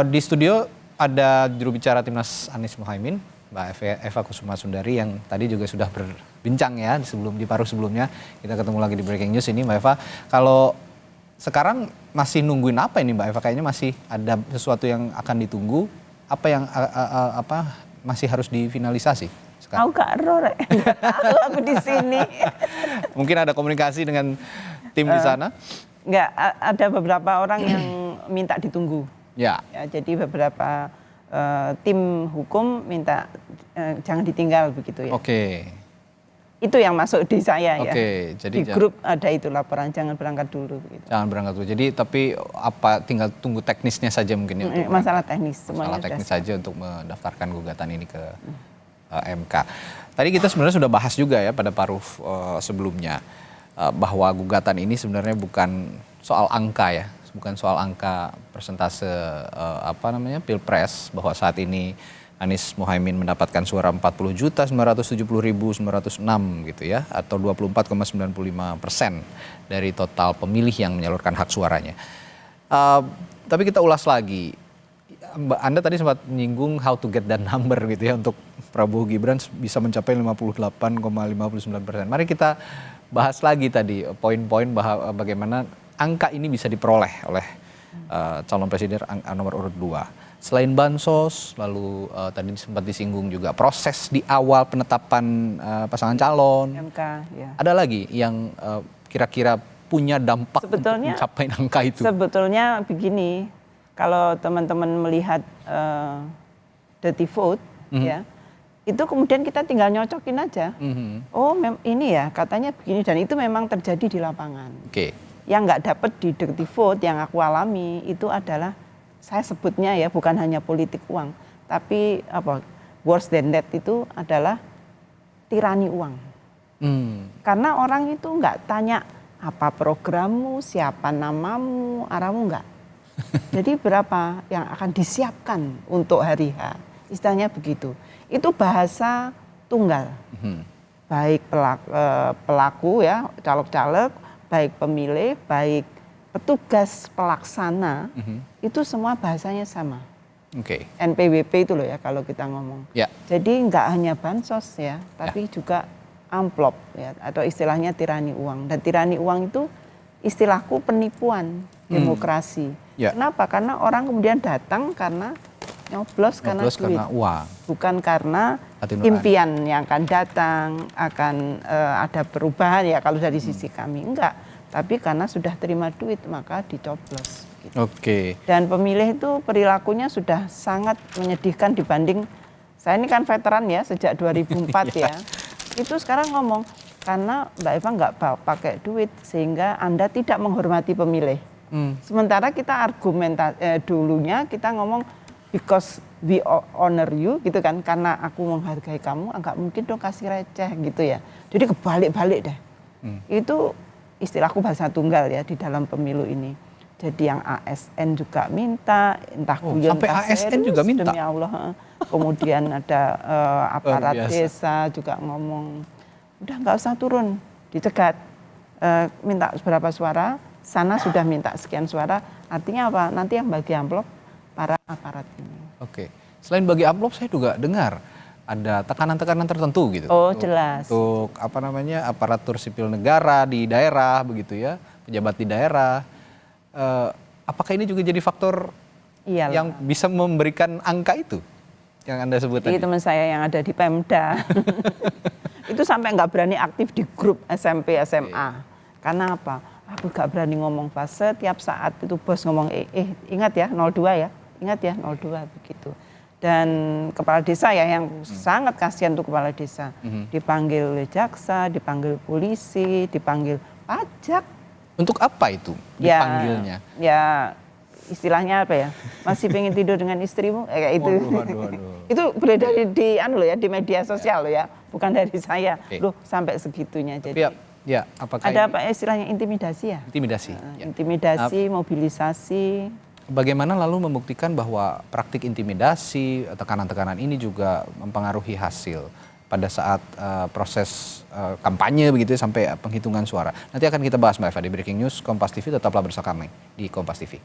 Di studio ada juru bicara Timnas Anies Mohaimin, Mbak Eva Kusuma Sundari, yang tadi juga sudah berbincang ya di paruh sebelumnya. Kita ketemu lagi di Breaking News ini, Mbak Eva. Kalau sekarang masih nungguin apa ini, Mbak Eva? Kayaknya masih ada sesuatu yang akan ditunggu. Apa yang masih harus difinalisasi sekarang? Aku gak error, nggak tahu aku di sini. Mungkin ada komunikasi dengan tim di sana? Enggak, ada beberapa orang yang minta ditunggu. Ya. Jadi beberapa tim hukum minta jangan ditinggal begitu ya. Oke. Itu yang masuk di saya ya. Oke, jadi di grup ada itu laporan jangan berangkat dulu. Begitu. Jangan berangkat dulu. Jadi tapi apa tinggal tunggu teknisnya saja mungkin ya? Untuk masalah teknis. Masalah teknis saja untuk mendaftarkan gugatan ini ke MK. Tadi kita sebenarnya sudah bahas juga ya pada paruh sebelumnya bahwa gugatan ini sebenarnya bukan soal angka ya. Bukan soal angka persentase Pilpres, bahwa saat ini Anies Mohaimin mendapatkan suara 40.970.906 gitu ya, atau 24,95% dari total pemilih yang menyalurkan hak suaranya. Tapi kita ulas lagi, Anda tadi sempat menyinggung how to get that number gitu ya, untuk Prabowo Gibran bisa mencapai 58,59%. Mari kita bahas lagi tadi poin-poin bagaimana angka ini bisa diperoleh oleh calon presiden nomor urut 2. Selain bansos, lalu tadi sempat disinggung juga proses di awal penetapan pasangan calon. MK, ya. Ada lagi yang kira-kira punya dampak sebetulnya, untuk mencapai angka itu? Sebetulnya begini, kalau teman-teman melihat dirty vote, ya, itu kemudian kita tinggal nyocokin aja. Oh, ini ya katanya begini, dan itu memang terjadi di lapangan. Oke. Yang nggak dapat di dirty vote yang aku alami itu adalah, saya sebutnya ya, bukan hanya politik uang, tapi worse than that itu adalah tirani uang. Karena orang itu nggak tanya apa programmu, siapa namamu, arahmu, nggak. Jadi berapa yang akan disiapkan untuk hari H, istilahnya begitu. Itu bahasa tunggal, baik pelaku ya, caleg-caleg, baik pemilih, baik petugas pelaksana, itu semua bahasanya sama. Oke. NPWP itu loh ya kalau kita ngomong. Ya. Jadi nggak hanya bansos ya, tapi juga amplop ya, atau istilahnya tirani uang. Dan tirani uang itu istilahku penipuan demokrasi. Ya. Kenapa? Karena orang kemudian datang karena nyoblos karena duit, karena uang, bukan karena impian yang akan datang, akan ada perubahan ya kalau dari sisi kami, enggak, tapi karena sudah terima duit maka dicoblos gitu. Oke. Dan pemilih itu perilakunya sudah sangat menyedihkan dibanding, saya ini kan veteran ya sejak 2004 ya, itu sekarang ngomong karena Mbak Eva nggak pakai duit sehingga Anda tidak menghormati pemilih. Sementara kita dulunya kita ngomong because we honor you gitu kan, karena aku menghargai kamu, nggak mungkin dong kasih receh gitu ya. Jadi kebalik-balik deh. Itu istilahku bahasa tunggal ya di dalam pemilu ini. Jadi yang ASN juga minta, entah guyon sampai entah ASN serius, juga minta. demi Allah. Kemudian ada aparat desa juga ngomong, udah nggak usah turun, dicegat, minta berapa suara, sana sudah minta sekian suara. Artinya apa? Nanti yang bagi amplop para aparat ini. Oke. Selain bagi amplop, saya juga dengar ada tekanan-tekanan tertentu gitu. Oh, jelas. Untuk aparatur sipil negara di daerah begitu ya, pejabat di daerah. Apakah ini juga jadi faktor yang bisa memberikan angka itu yang Anda sebut tadi? Teman saya yang ada di Pemda. Itu sampai nggak berani aktif di grup SMP SMA. Karena apa? Aku nggak berani ngomong pas setiap saat itu bos ngomong ingat ya 02 ya. Ingat ya 02 begitu. Dan kepala desa ya yang sangat kasihan tuh kepala desa. Dipanggil oleh jaksa, dipanggil polisi, dipanggil pajak. Untuk apa itu dipanggilnya? Ya istilahnya apa ya? Masih pengen tidur dengan istrimu kayak itu. Waduh. Itu beredar di media sosial loh ya, bukan dari saya. Loh sampai segitunya jadi. Ya, apakah ada apa istilahnya intimidasi ya? Intimidasi. Intimidasi, mobilisasi. Bagaimana lalu membuktikan bahwa praktik intimidasi, tekanan-tekanan ini juga mempengaruhi hasil pada saat proses kampanye begitu ya, sampai penghitungan suara. Nanti akan kita bahas Mbak Eva di Breaking News Kompas TV, tetaplah bersama kami di Kompas TV.